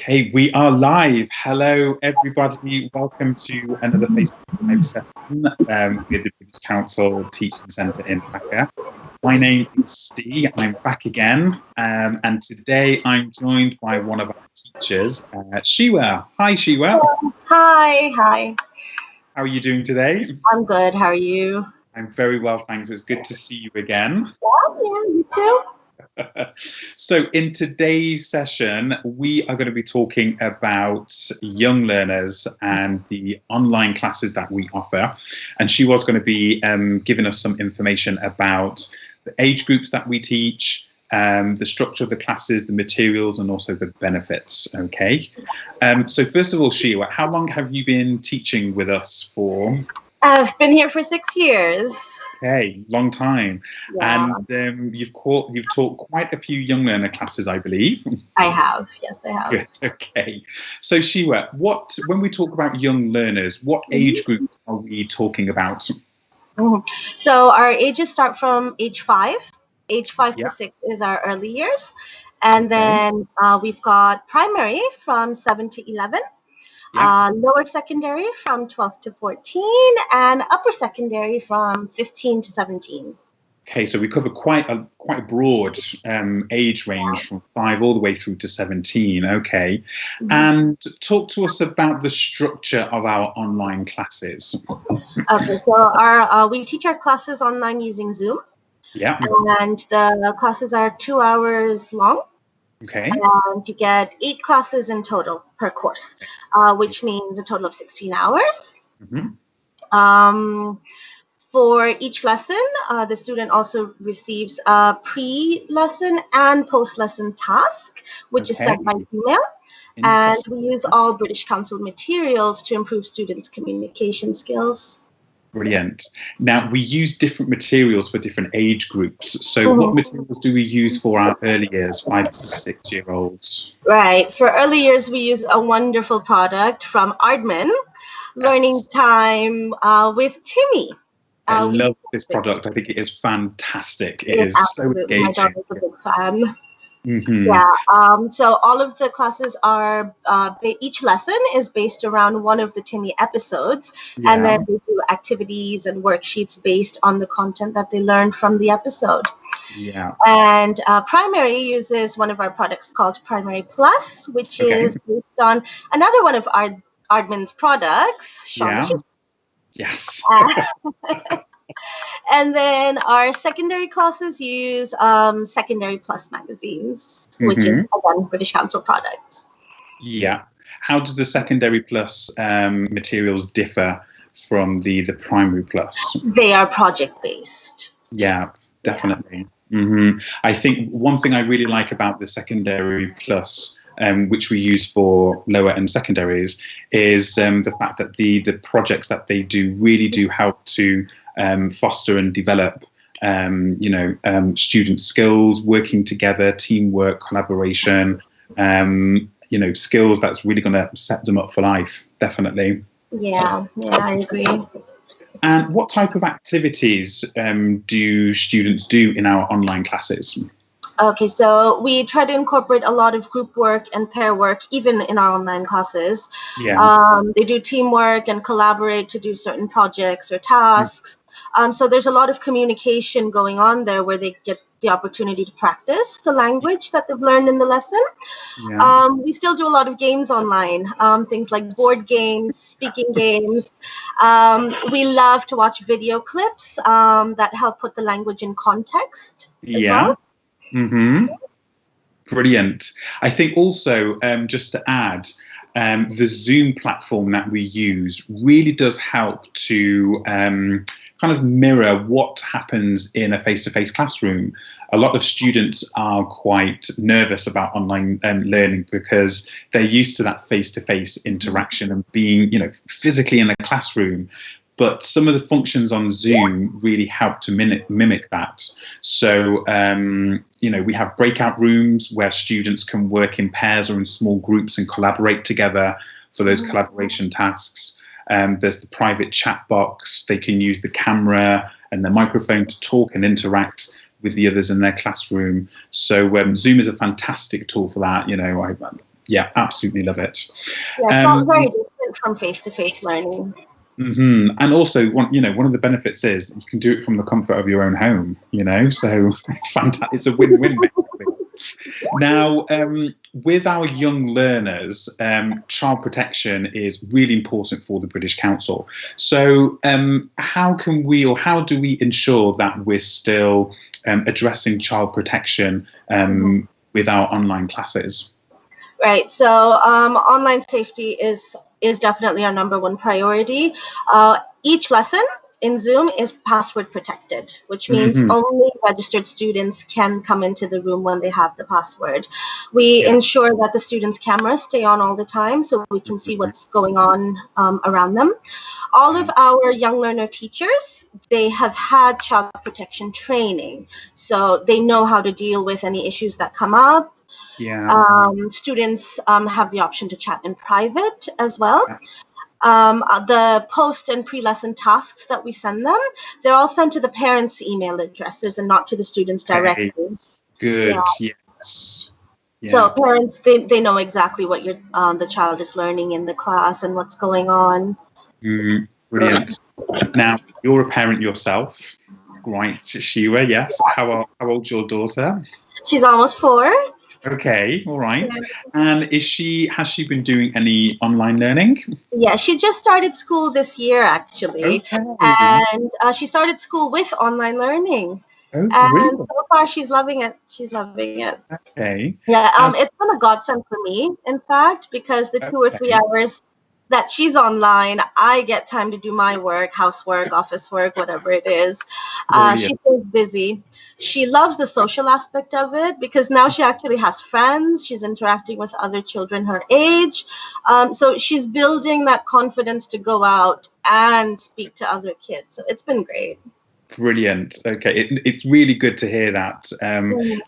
Okay, we are live. Hello, everybody. Welcome to another Facebook Live session with the British Council Teaching Centre in Dhaka. My name is Steve. I'm back again, and today I'm joined by one of our teachers, Shiwa. Hi, Shiwa. Hi. How are you doing today? I'm good. How are you? I'm very well, thanks. It's good to see you again. Yeah, you too. So in today's session, we are going to be talking about young learners and the online classes that we offer. And she was going to be giving us some information about the age groups that we teach, the structure of the classes, the materials, and also the benefits. Okay. So first of all, Shiwa, how long have you been teaching with us for? I've been here for 6 years. Okay, long time. Yeah. And you've taught quite a few young learner classes, I believe. I have. Yes, I have. Good. Okay. So Shiwa, when we talk about young learners, what age groups are we talking about? So our ages start from age 5. Age 5 Yeah. to 6 is our early years. And then we've got primary from 7 to 11. Yeah. Lower secondary from 12 to 14, and upper secondary from 15 to 17. Okay, so we cover quite a broad age range from 5 all the way through to 17. Okay, and talk to us about the structure of our online classes. Okay, so we teach our classes online using Zoom. Yeah. And the classes are 2 hours long. Okay. And you get 8 classes in total per course, which means a total of 16 hours. For each lesson, the student also receives a pre-lesson and post-lesson task, which is sent by email. And we use all British Council materials to improve students' communication skills. Brilliant. Now, we use different materials for different age groups. So what materials do we use for our early years, 5 to 6 year olds? Right. For early years, we use a wonderful product from Aardman, Learning Time with Timmy. I love this product. I think it is fantastic. It is so engaging. My daughter's a big fan. Yeah. So all of the classes are, each lesson is based around one of the Timmy episodes. Yeah. And then they do activities and worksheets based on the content that they learned from the episode. Yeah. And primary uses one of our products called Primary Plus, which is based on another one of Aardman's products, Shaun the Sheep. Yes. And then our secondary classes use Secondary Plus magazines, which is, again, British Council products. Yeah. How does the Secondary Plus materials differ from the Primary Plus? They are project-based. Yeah, definitely. I think one thing I really like about the Secondary Plus, which we use for lower and secondaries, is the fact that the projects that they do really do help to foster and develop student skills, working together, teamwork, collaboration, skills that's really going to set them up for life, definitely. Yeah, I agree. And what type of activities do students do in our online classes? Okay, so we try to incorporate a lot of group work and pair work, even in our online classes. Yeah. They do teamwork and collaborate to do certain projects or tasks. So there's a lot of communication going on there where they get the opportunity to practice the language that they've learned in the lesson. Yeah. We still do a lot of games online, things like board games, speaking games. We love to watch video clips that help put the language in context as well. Brilliant. I think also, just to add, the Zoom platform that we use really does help to kind of mirror what happens in a face-to-face classroom. A lot of students are quite nervous about online learning because they're used to that face-to-face interaction and being, physically in a classroom. But some of the functions on Zoom really help to mimic that. So, we have breakout rooms where students can work in pairs or in small groups and collaborate together for those collaboration tasks. There's the private chat box. They can use the camera and the microphone to talk and interact with the others in their classroom. So Zoom is a fantastic tool for that. Yeah, absolutely love it. Yeah, it's not very different from face-to-face learning. And also, one of the benefits is that you can do it from the comfort of your own home, so it's fantastic. It's a win-win, basically. Now, with our young learners, child protection is really important for the British Council. So how do we ensure that we're still addressing child protection with our online classes? Right. So online safety is definitely our #1 priority. Each lesson in Zoom is password protected, which means only registered students can come into the room when they have the password. We ensure that the students' cameras stay on all the time so we can see what's going on around them. All of our young learner teachers, they have had child protection training, so they know how to deal with any issues that come up. Students have the option to chat in private as well. The post and pre-lesson tasks that we send them, they're all sent to the parents' email addresses and not to the students directly. Good. Yes. So parents, they know exactly what the child is learning in the class and what's going on. Brilliant. Now, you're a parent yourself, right, Shiwa? Yes. How old's your daughter? She's almost 4. Okay, all right. And has she been doing any online learning? Yeah, she just started school this year, actually. Okay. And she started school with online learning. Oh, and so far, she's loving it. She's loving it. Okay. Yeah, it's been a godsend for me, in fact, because the 2 or 3 hours that she's online, I get time to do my work, housework, office work, whatever it is. She stays busy. She loves the social aspect of it because now she actually has friends. She's interacting with other children her age. So she's building that confidence to go out and speak to other kids. So it's been great. Brilliant. Okay, it's really good to hear that.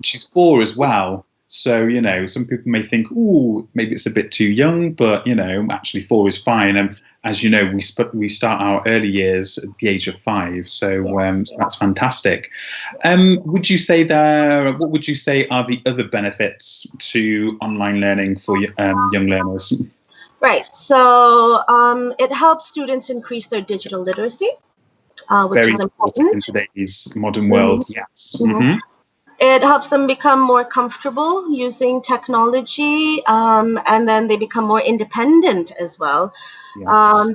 She's 4 as well. So, some people may think, oh, maybe it's a bit too young, but, actually 4 is fine. And as you know, we start our early years at the age of 5. So, so that's fantastic. What would you say are the other benefits to online learning for young learners? Right. So it helps students increase their digital literacy, which is important in today's modern world. Yes. It helps them become more comfortable using technology, and then they become more independent as well.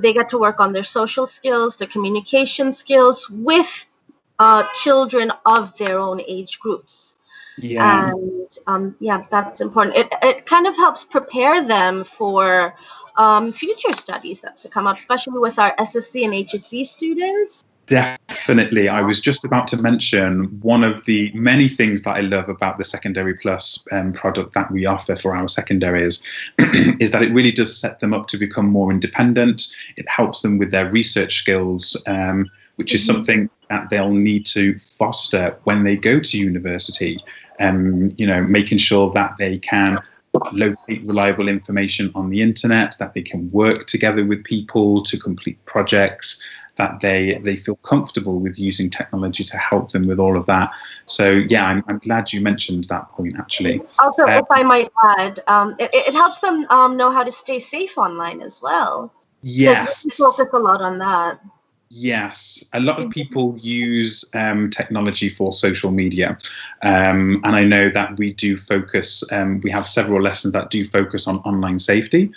They get to work on their social skills, their communication skills with children of their own age groups. And that's important. It kind of helps prepare them for future studies that's to come up, especially with our SSC and HSC students. Definitely. I was just about to mention one of the many things that I love about the Secondary Plus product that we offer for our secondaries is that it really does set them up to become more independent. It helps them with their research skills, which is something that they'll need to foster when they go to university. Making sure that they can locate reliable information on the internet, that they can work together with people to complete projects, that they feel comfortable with using technology to help them with all of that. So yeah, I'm glad you mentioned that point, actually. Also, if I might add, it helps them know how to stay safe online as well. Yes. We focus a lot on that. Yes, a lot of people use technology for social media, and I know that we do focus. We have several lessons that do focus on online safety,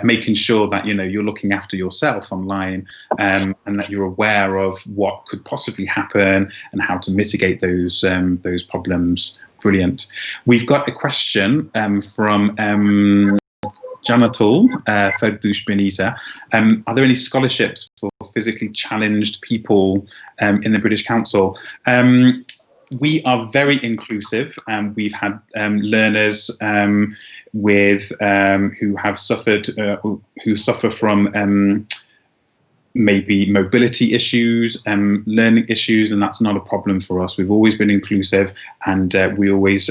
making sure that you're looking after yourself online, and that you're aware of what could possibly happen and how to mitigate those problems. Brilliant. We've got a question from Janatul Ferdush Benita. Are there any scholarships for physically challenged people in the British Council? We are very inclusive, and we've had learners who have suffered, who suffer from maybe mobility issues, learning issues, and that's not a problem for us. We've always been inclusive, and we always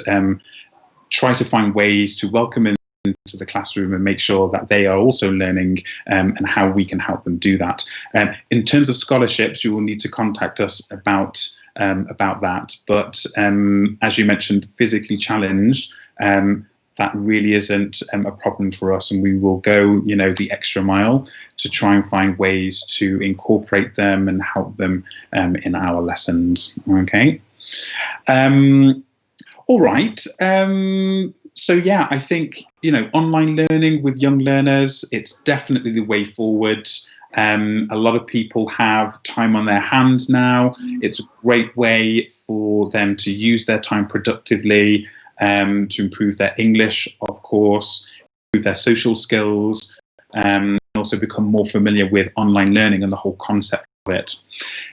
try to find ways to welcome in to the classroom and make sure that they are also learning, and how we can help them do that. In terms of scholarships, you will need to contact us about that. But as you mentioned, physically challenged, that really isn't a problem for us, and we will go, the extra mile to try and find ways to incorporate them and help them in our lessons. Okay. All right. So yeah, I think, online learning with young learners, it's definitely the way forward. A lot of people have time on their hands now. It's a great way for them to use their time productively, to improve their English, of course, improve their social skills, and also become more familiar with online learning and the whole concept of it.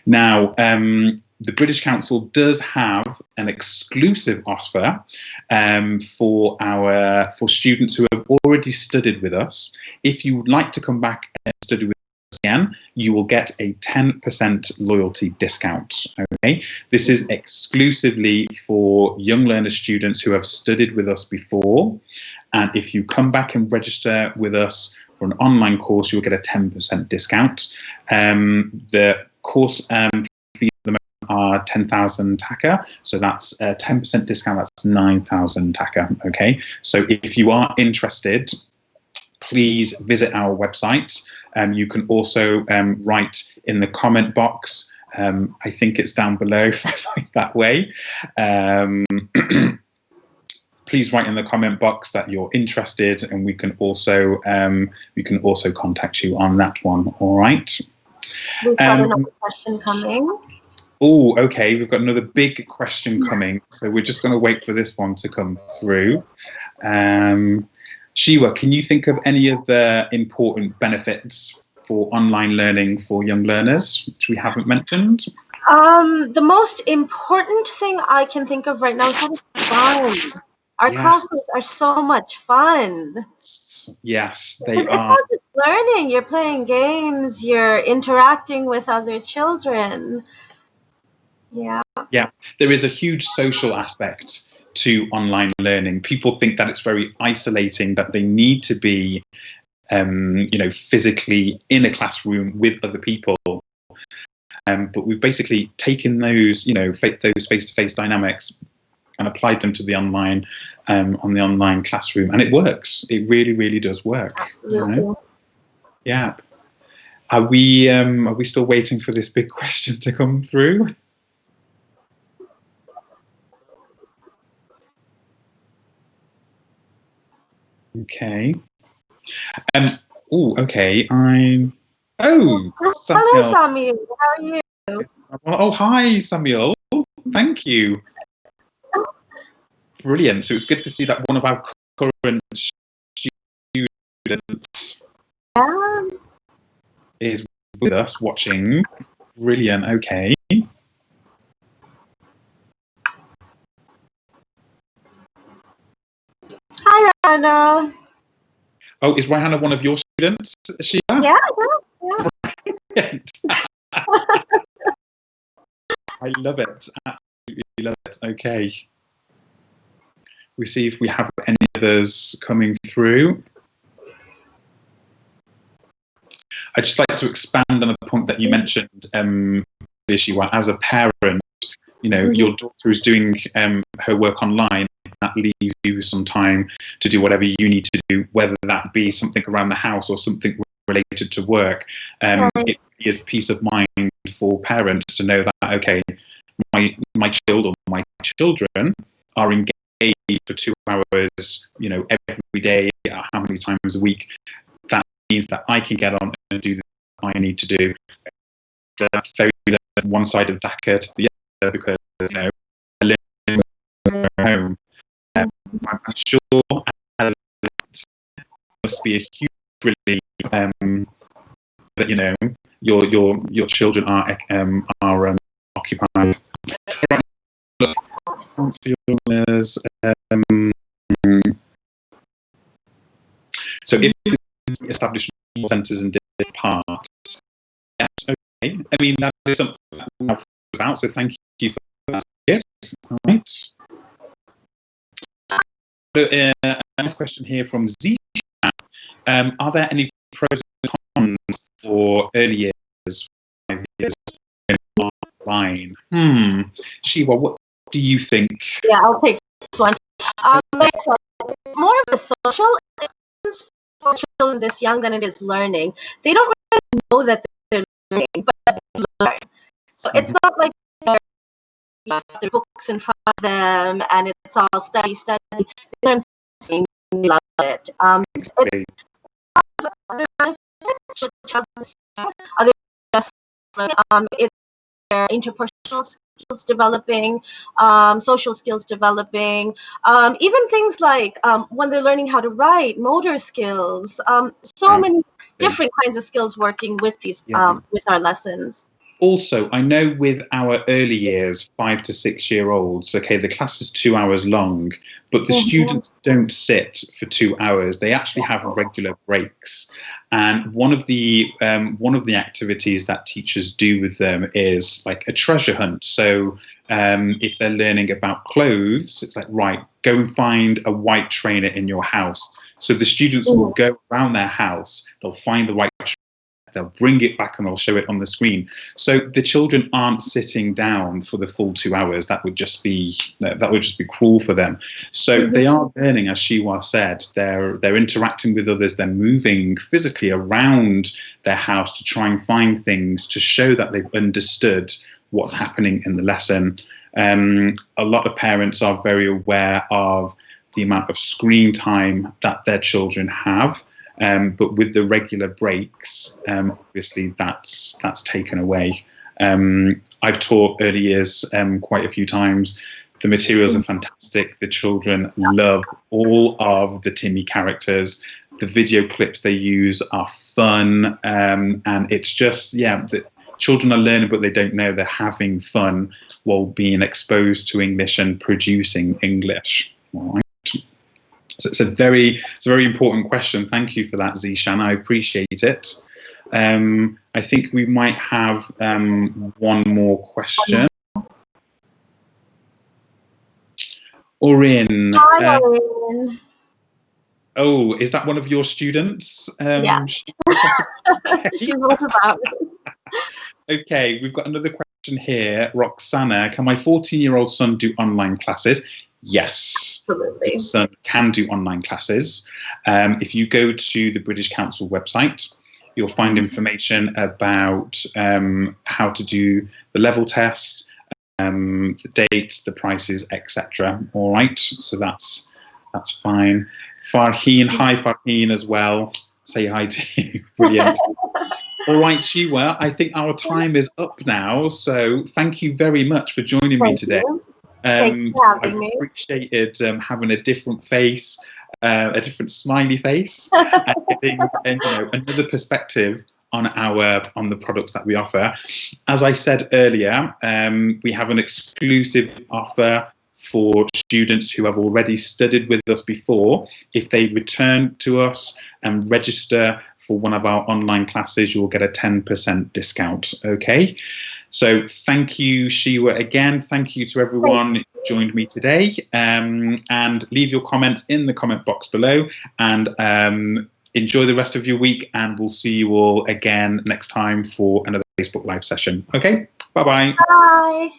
Now, the British Council does have an exclusive offer for students who have already studied with us. If you would like to come back and study with us again, you will get a 10% loyalty discount. Okay, this is exclusively for young learner students who have studied with us before, and if you come back and register with us for an online course, you'll get a 10% discount. The course fees are 10,000 taka, so that's a 10% discount. That's 9,000 taka. Okay, so if you are interested, please visit our website. You can also write in the comment box. I think it's down below if I find that way. Please write in the comment box that you're interested, and we can also contact you on that one. All right. We've got another question coming. Oh, okay. We've got another big question coming, so we're just going to wait for this one to come through. Shiwa, can you think of any of the important benefits for online learning for young learners, which we haven't mentioned? The most important thing I can think of right now is that it's fun. Our classes are so much fun. Yes, they are. It's not just learning. You're playing games. You're interacting with other children. Yeah. Yeah, there is a huge social aspect to online learning. People think that it's very isolating, that they need to be, physically in a classroom with other people. But we've basically taken those, those face-to-face dynamics and applied them to the online, on the online classroom, and it works. It really, really does work. Yeah. Are we still waiting for this big question to come through? Okay. Oh, okay. Oh, hello, Samuel. How are you? Oh, hi, Samuel. Thank you. Brilliant. So it's good to see that one of our current students is with us watching. Brilliant. Okay. Hi, Rana. Oh, is Rihanna one of your students, Sheila? Yeah. I love it. Absolutely love it. Okay. We see if we have any others coming through. I'd just like to expand on the point that you mentioned, Shiwa, as a parent, your daughter is doing her work online. That leaves you some time to do whatever you need to do, whether that be something around the house or something related to work. It is peace of mind for parents to know that, okay, my child or my children are engaged for 2 hours, every day, how many times a week. That means that I can get on and do what I need to do. Ferry one side of Dhaka to the other, because I live at home. I'm sure it must be a huge relief that your children are occupied. Right. Look, so if we establish more centres in different parts, yes, okay. I mean, that is something that we have about. So thank you for that. Yes, all right. Next question here from Z. Are there any pros and cons for early years, 5 years online? Shiwa, what do you think? Yeah, I'll take this one. more of a social experience for children this young than it is learning. They don't really know that they're learning, but they learn. So it's not like you have their books in front of them and it's all study. They learn something, they love it. Other just it's their interpersonal skills developing, social skills developing, even things like when they're learning how to write, motor skills, so many different kinds of skills working with these with our lessons. Also, I know with our early years, 5 to 6 year olds, okay, the class is 2 hours long, but the students don't sit for 2 hours. They actually have regular breaks. And one of the activities that teachers do with them is like a treasure hunt. So if they're learning about clothes, it's like, right, go and find a white trainer in your house. So the students will go around their house, they'll find the white trainer, they'll bring it back and they'll show it on the screen. So the children aren't sitting down for the full 2 hours. That would just be cruel for them. So they are learning, as Shiwa said. They're interacting with others. They're moving physically around their house to try and find things to show that they've understood what's happening in the lesson. A lot of parents are very aware of the amount of screen time that their children have. But with the regular breaks, obviously that's taken away. I've taught early years quite a few times. The materials are fantastic. The children love all of the Timmy characters. The video clips they use are fun, and it's just, the children are learning, but they don't know they're having fun while being exposed to English and producing English. All right. So it's a very important question. Thank you for that, Zishan. I appreciate it. I think we might have one more question. Orin. Hi, Orin. Oh, is that one of your students? Yeah. She's also about. Okay, we've got another question here. Roxana, can my 14-year-old son do online classes? Yes, absolutely. Your son can do online classes. If you go to the British Council website, you'll find information about how to do the level test, the dates, the prices, etc. All right, so that's fine. Farheen, hi Farheen as well. Say hi to you. Brilliant. All right, Shiwa, I think our time is up now. So thank you very much for joining me today. I've appreciated having a different face, a different smiley face, and another perspective on the products that we offer. As I said earlier, we have an exclusive offer for students who have already studied with us before. If they return to us and register for one of our online classes, you'll get a 10% discount. Okay. So thank you, Shiwa, again. Thank you to everyone who joined me today. And leave your comments in the comment box below. And enjoy the rest of your week. And we'll see you all again next time for another Facebook Live session. Okay, bye-bye. Bye.